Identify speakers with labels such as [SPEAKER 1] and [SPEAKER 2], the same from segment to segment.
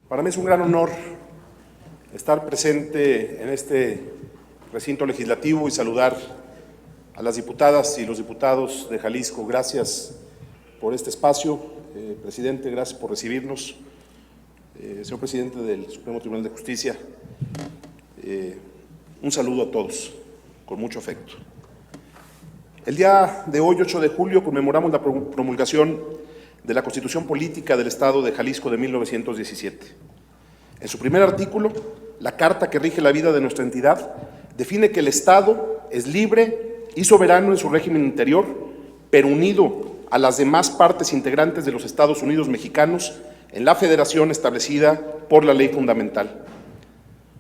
[SPEAKER 1] Para mí es un gran honor estar presente en este recinto legislativo y saludar a las diputadas y los diputados de Jalisco. Gracias por este espacio. Presidente, gracias por recibirnos. Señor presidente del Supremo Tribunal de Justicia, un saludo a todos, con mucho afecto. El día de hoy, 8 de julio, conmemoramos la promulgación de la Constitución Política del Estado de Jalisco de 1917. En su primer artículo, la carta que rige la vida de nuestra entidad define que el Estado es libre y soberano en su régimen interior, pero unido a las demás partes integrantes de los Estados Unidos mexicanos en la federación establecida por la ley fundamental.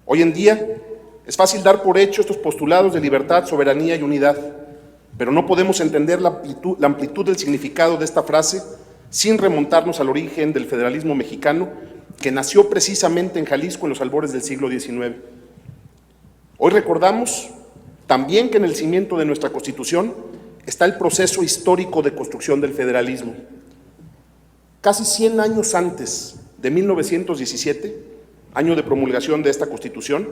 [SPEAKER 1] Hoy en día es fácil dar por hecho estos postulados de libertad, soberanía y unidad, pero no podemos entender la amplitud del significado de esta frase sin remontarnos al origen del federalismo mexicano, que nació precisamente en Jalisco en los albores del siglo XIX. Hoy recordamos también que en el cimiento de nuestra Constitución está el proceso histórico de construcción del federalismo. Casi 100 años antes de 1917, año de promulgación de esta Constitución,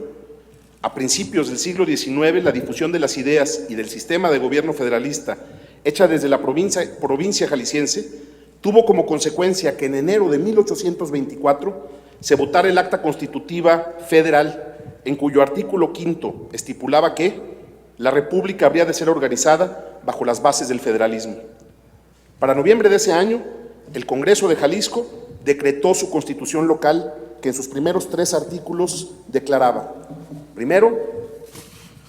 [SPEAKER 1] a principios del siglo XIX, la difusión de las ideas y del sistema de gobierno federalista hecha desde la provincia jalisciense tuvo como consecuencia que en enero de 1824 se votara el Acta Constitutiva Federal, en cuyo artículo 5 estipulaba que la República habría de ser organizada bajo las bases del federalismo. Para noviembre de ese año, el Congreso de Jalisco decretó su constitución local, que en sus primeros 3 artículos declaraba: primero,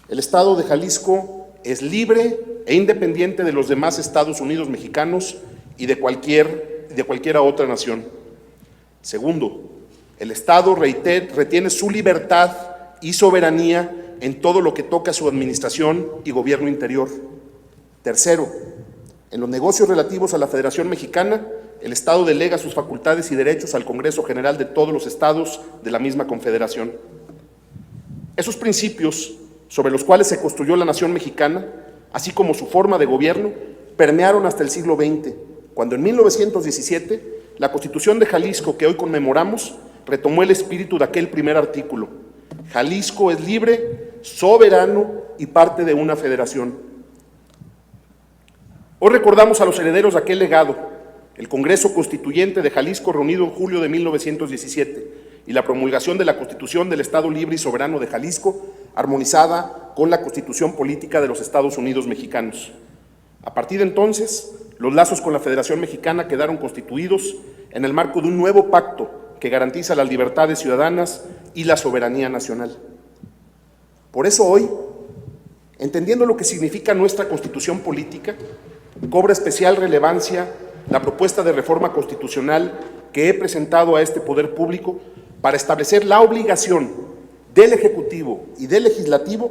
[SPEAKER 1] el Estado de Jalisco es libre e independiente de los demás Estados Unidos mexicanos y de cualquiera otra nación. Segundo, el Estado retiene su libertad y soberanía en todo lo que toca a su administración y gobierno interior. Tercero, en los negocios relativos a la Federación Mexicana, el Estado delega sus facultades y derechos al Congreso General de todos los estados de la misma confederación. Esos principios sobre los cuales se construyó la nación mexicana, así como su forma de gobierno, permearon hasta el siglo XX, cuando en 1917 la Constitución de Jalisco, que hoy conmemoramos, retomó el espíritu de aquel primer artículo: Jalisco es libre, soberano y parte de una federación. Hoy recordamos a los herederos de aquel legado, el Congreso Constituyente de Jalisco, reunido en julio de 1917, y la promulgación de la Constitución del Estado Libre y Soberano de Jalisco, armonizada con la Constitución Política de los Estados Unidos mexicanos. A partir de entonces, los lazos con la Federación Mexicana quedaron constituidos en el marco de un nuevo pacto que garantiza las libertades ciudadanas y la soberanía nacional. Por eso hoy, entendiendo lo que significa nuestra Constitución política, cobra especial relevancia la propuesta de reforma constitucional que he presentado a este poder público para establecer la obligación del Ejecutivo y del Legislativo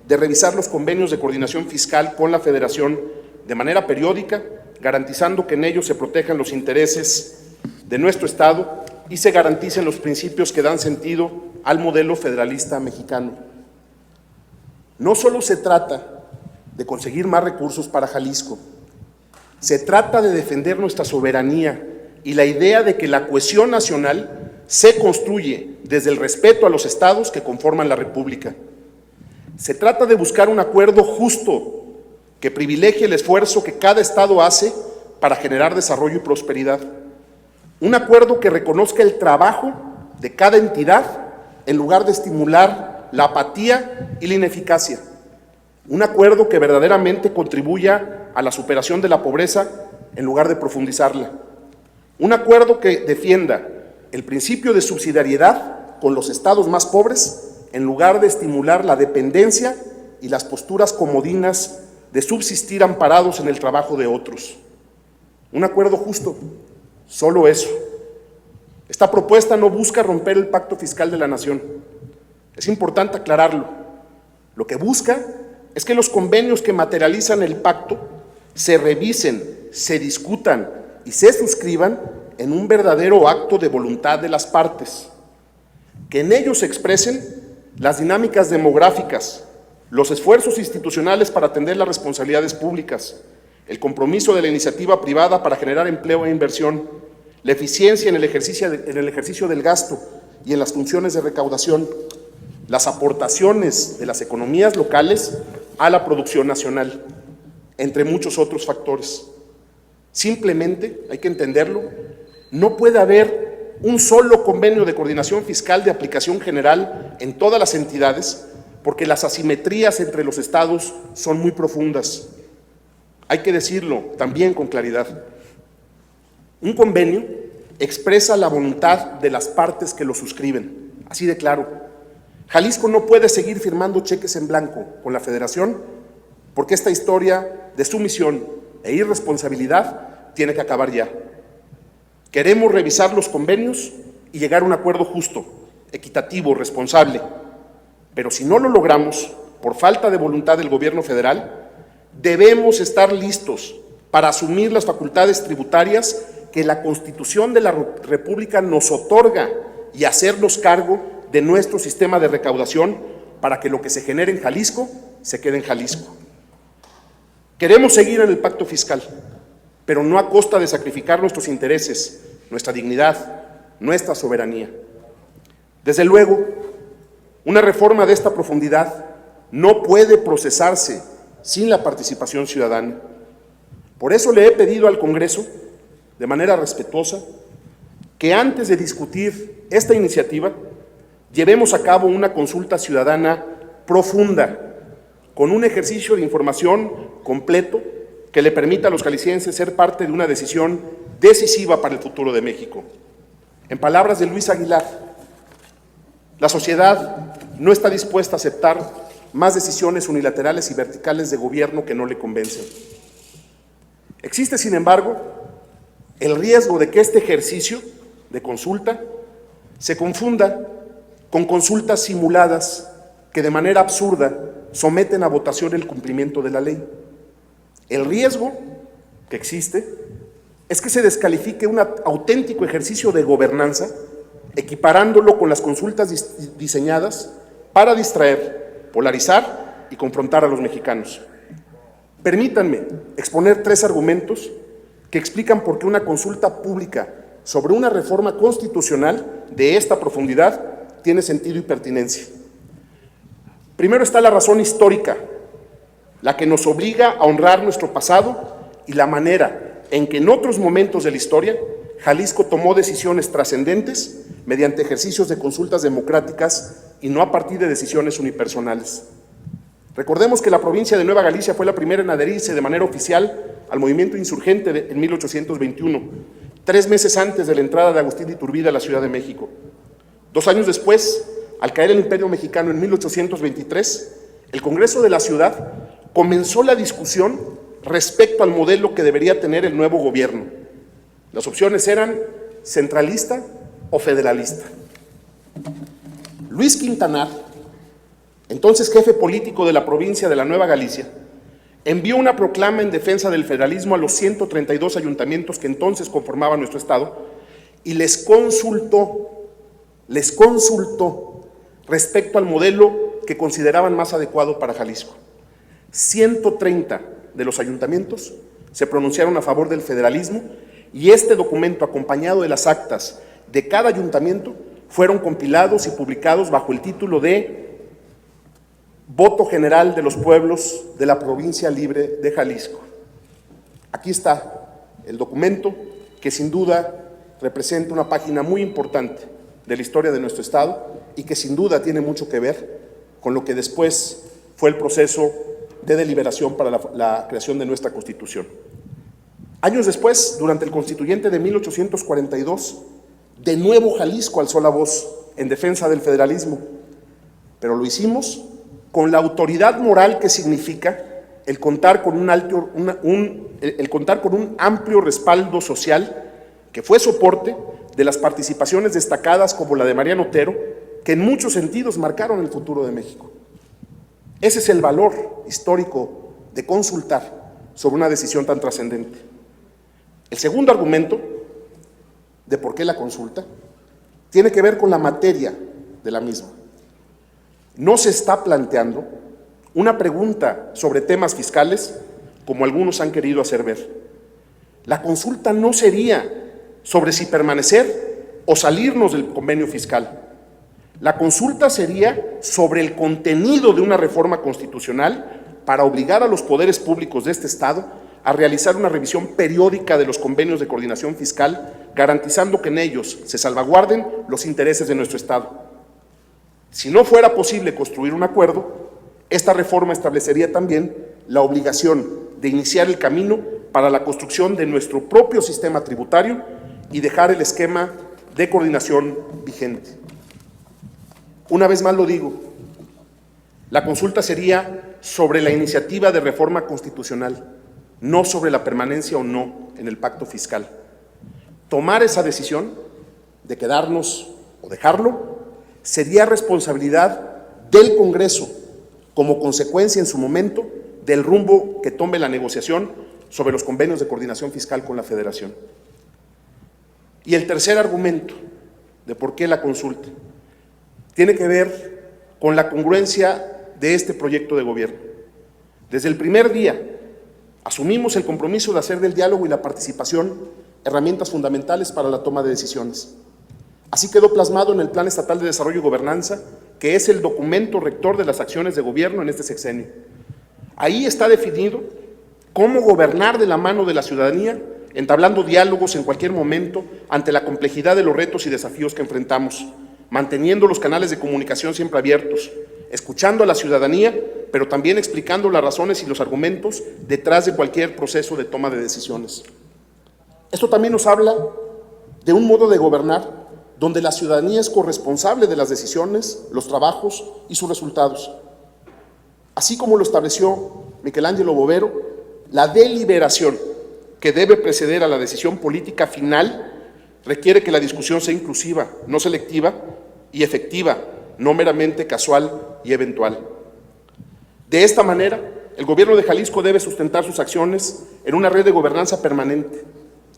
[SPEAKER 1] de revisar los convenios de coordinación fiscal con la Federación de manera periódica, garantizando que en ellos se protejan los intereses de nuestro Estado y se garanticen los principios que dan sentido al modelo federalista mexicano. No solo se trata de conseguir más recursos para Jalisco, se trata de defender nuestra soberanía y la idea de que la cohesión nacional se construye desde el respeto a los estados que conforman la República. Se trata de buscar un acuerdo justo que privilegie el esfuerzo que cada estado hace para generar desarrollo y prosperidad. Un acuerdo que reconozca el trabajo de cada entidad en lugar de estimular la apatía y la ineficacia. Un acuerdo que verdaderamente contribuya a la superación de la pobreza en lugar de profundizarla. Un acuerdo que defienda el principio de subsidiariedad con los estados más pobres en lugar de estimular la dependencia y las posturas comodinas de subsistir amparados en el trabajo de otros. Un acuerdo justo, solo eso. Esta propuesta no busca romper el pacto fiscal de la nación. Es importante aclararlo. Lo que busca es que los convenios que materializan el pacto se revisen, se discutan y se suscriban en un verdadero acto de voluntad de las partes. Que en ellos se expresen las dinámicas demográficas, los esfuerzos institucionales para atender las responsabilidades públicas, el compromiso de la iniciativa privada para generar empleo e inversión, la eficiencia en el ejercicio del gasto y en las funciones de recaudación, las aportaciones de las economías locales a la producción nacional, entre muchos otros factores. Simplemente, hay que entenderlo, no puede haber un solo convenio de coordinación fiscal de aplicación general en todas las entidades, porque las asimetrías entre los estados son muy profundas. Hay que decirlo también con claridad. Un convenio expresa la voluntad de las partes que lo suscriben, así de claro. Jalisco no puede seguir firmando cheques en blanco con la Federación, porque esta historia de sumisión e irresponsabilidad tiene que acabar ya. Queremos revisar los convenios y llegar a un acuerdo justo, equitativo, responsable. Pero si no lo logramos, por falta de voluntad del gobierno federal, debemos estar listos para asumir las facultades tributarias que la Constitución de la República nos otorga y hacernos cargo de nuestro sistema de recaudación para que lo que se genere en Jalisco se quede en Jalisco. Queremos seguir en el pacto fiscal, pero no a costa de sacrificar nuestros intereses, nuestra dignidad, nuestra soberanía. Desde luego, una reforma de esta profundidad no puede procesarse sin la participación ciudadana. Por eso le he pedido al Congreso, de manera respetuosa, que antes de discutir esta iniciativa, llevemos a cabo una consulta ciudadana profunda, con un ejercicio de información completo que le permita a los jaliscienses ser parte de una decisión decisiva para el futuro de México. En palabras de Luis Aguilar, la sociedad no está dispuesta a aceptar más decisiones unilaterales y verticales de gobierno que no le convencen. Existe, sin embargo, el riesgo de que este ejercicio de consulta se confunda con consultas simuladas que de manera absurda someten a votación el cumplimiento de la ley. El riesgo que existe es que se descalifique un auténtico ejercicio de gobernanza, equiparándolo con las consultas diseñadas para distraer, polarizar y confrontar a los mexicanos. Permítanme exponer 3 argumentos que explican por qué una consulta pública sobre una reforma constitucional de esta profundidad tiene sentido y pertinencia. Primero está la razón histórica, la que nos obliga a honrar nuestro pasado y la manera en que en otros momentos de la historia Jalisco tomó decisiones trascendentes mediante ejercicios de consultas democráticas y no a partir de decisiones unipersonales. Recordemos que la provincia de Nueva Galicia fue la primera en adherirse de manera oficial al movimiento insurgente en 1821, 3 meses antes de la entrada de Agustín de Iturbide a la Ciudad de México. 2 años después, al caer el Imperio Mexicano en 1823, el Congreso de la Ciudad comenzó la discusión respecto al modelo que debería tener el nuevo gobierno. Las opciones eran centralista o federalista. Luis Quintanar, entonces jefe político de la provincia de la Nueva Galicia, envió una proclama en defensa del federalismo a los 132 ayuntamientos que entonces conformaban nuestro estado y les consultó respecto al modelo que consideraban más adecuado para Jalisco. 130 de los ayuntamientos se pronunciaron a favor del federalismo y este documento, acompañado de las actas de cada ayuntamiento, fueron compilados y publicados bajo el título de Voto General de los Pueblos de la Provincia Libre de Jalisco. Aquí está el documento que sin duda representa una página muy importante de la historia de nuestro estado y que sin duda tiene mucho que ver con lo que después fue el proceso de deliberación para la creación de nuestra Constitución. Años después, durante el constituyente de 1842, de nuevo Jalisco alzó la voz en defensa del federalismo, pero lo hicimos con la autoridad moral que significa el contar con un amplio respaldo social que fue soporte de las participaciones destacadas como la de Mariano Otero, que en muchos sentidos marcaron el futuro de México. Ese es el valor histórico de consultar sobre una decisión tan trascendente. El segundo argumento de por qué la consulta tiene que ver con la materia de la misma. No se está planteando una pregunta sobre temas fiscales como algunos han querido hacer ver. La consulta no sería sobre si permanecer o salirnos del convenio fiscal. La consulta sería sobre el contenido de una reforma constitucional para obligar a los poderes públicos de este Estado a realizar una revisión periódica de los convenios de coordinación fiscal, garantizando que en ellos se salvaguarden los intereses de nuestro Estado. Si no fuera posible construir un acuerdo, esta reforma establecería también la obligación de iniciar el camino para la construcción de nuestro propio sistema tributario y dejar el esquema de coordinación vigente. Una vez más lo digo, la consulta sería sobre la iniciativa de reforma constitucional, no sobre la permanencia o no en el pacto fiscal. Tomar esa decisión de quedarnos o dejarlo sería responsabilidad del Congreso como consecuencia en su momento del rumbo que tome la negociación sobre los convenios de coordinación fiscal con la Federación. Y el tercer argumento de por qué la consulta tiene que ver con la congruencia de este proyecto de gobierno. Desde el primer día asumimos el compromiso de hacer del diálogo y la participación herramientas fundamentales para la toma de decisiones. Así quedó plasmado en el Plan Estatal de Desarrollo y Gobernanza, que es el documento rector de las acciones de gobierno en este sexenio. Ahí está definido cómo gobernar de la mano de la ciudadanía, entablando diálogos en cualquier momento ante la complejidad de los retos y desafíos que enfrentamos, manteniendo los canales de comunicación siempre abiertos, escuchando a la ciudadanía, pero también explicando las razones y los argumentos detrás de cualquier proceso de toma de decisiones. Esto también nos habla de un modo de gobernar donde la ciudadanía es corresponsable de las decisiones, los trabajos y sus resultados. Así como lo estableció Michelangelo Bovero, la deliberación que debe preceder a la decisión política final requiere que la discusión sea inclusiva, no selectiva, y efectiva, no meramente casual y eventual. De esta manera, el gobierno de Jalisco debe sustentar sus acciones en una red de gobernanza permanente.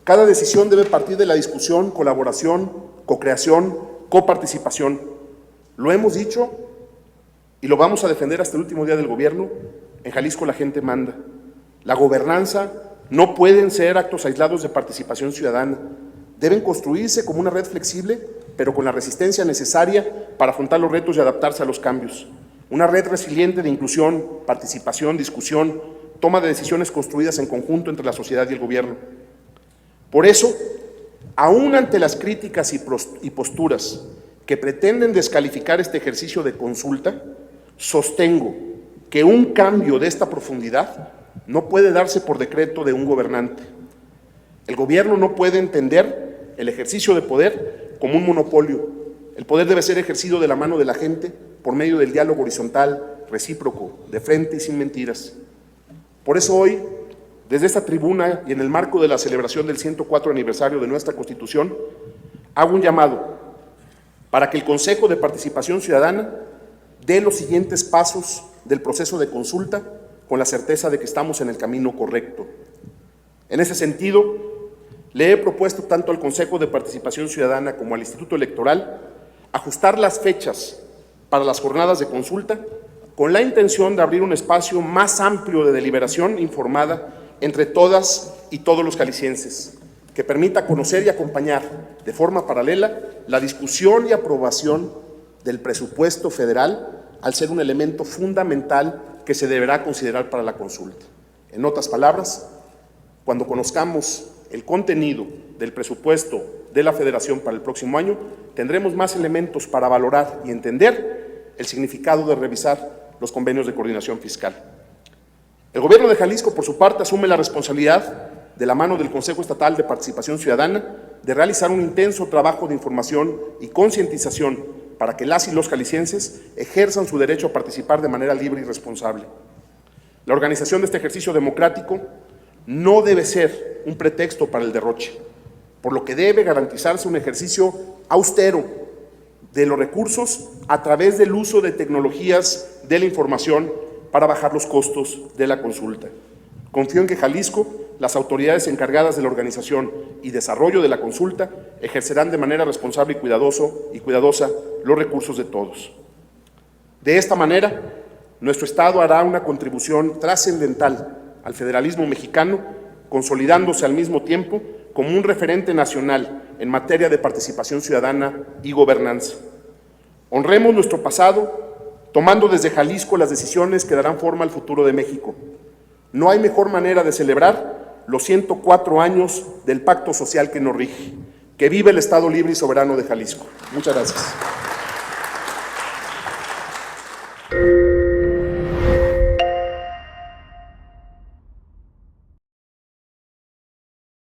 [SPEAKER 1] Cada decisión debe partir de la discusión, colaboración, cocreación, coparticipación. Lo hemos dicho y lo vamos a defender hasta el último día del gobierno. En Jalisco la gente manda. La gobernanza no pueden ser actos aislados de participación ciudadana. Deben construirse como una red flexible, pero con la resistencia necesaria para afrontar los retos y adaptarse a los cambios. Una red resiliente de inclusión, participación, discusión, toma de decisiones construidas en conjunto entre la sociedad y el gobierno. Por eso, aún ante las críticas y posturas que pretenden descalificar este ejercicio de consulta, sostengo que un cambio de esta profundidad no puede darse por decreto de un gobernante. El gobierno no puede entender el ejercicio de poder como un monopolio. El poder debe ser ejercido de la mano de la gente por medio del diálogo horizontal, recíproco, de frente y sin mentiras. Por eso hoy, desde esta tribuna y en el marco de la celebración del 104 aniversario de nuestra Constitución, hago un llamado para que el Consejo de Participación Ciudadana dé los siguientes pasos del proceso de consulta con la certeza de que estamos en el camino correcto. En ese sentido, le he propuesto tanto al Consejo de Participación Ciudadana como al Instituto Electoral ajustar las fechas para las jornadas de consulta con la intención de abrir un espacio más amplio de deliberación informada entre todas y todos los jaliscienses, que permita conocer y acompañar de forma paralela la discusión y aprobación del presupuesto federal al ser un elemento fundamental que se deberá considerar para la consulta. En otras palabras, cuando conozcamos el contenido del presupuesto de la Federación para el próximo año, tendremos más elementos para valorar y entender el significado de revisar los convenios de coordinación fiscal. El Gobierno de Jalisco, por su parte, asume la responsabilidad, de la mano del Consejo Estatal de Participación Ciudadana, de realizar un intenso trabajo de información y concientización para que las y los jaliscienses ejerzan su derecho a participar de manera libre y responsable. La organización de este ejercicio democrático no debe ser un pretexto para el derroche, por lo que debe garantizarse un ejercicio austero de los recursos a través del uso de tecnologías de la información para bajar los costos de la consulta. Confío en que Jalisco, las autoridades encargadas de la organización y desarrollo de la consulta, ejercerán de manera responsable y cuidadosa los recursos de todos. De esta manera, nuestro Estado hará una contribución trascendental al federalismo mexicano, consolidándose al mismo tiempo como un referente nacional en materia de participación ciudadana y gobernanza. Honremos nuestro pasado, tomando desde Jalisco las decisiones que darán forma al futuro de México. No hay mejor manera de celebrar los 104 años del pacto social que nos rige. Que vive el Estado libre y soberano de Jalisco. Muchas gracias.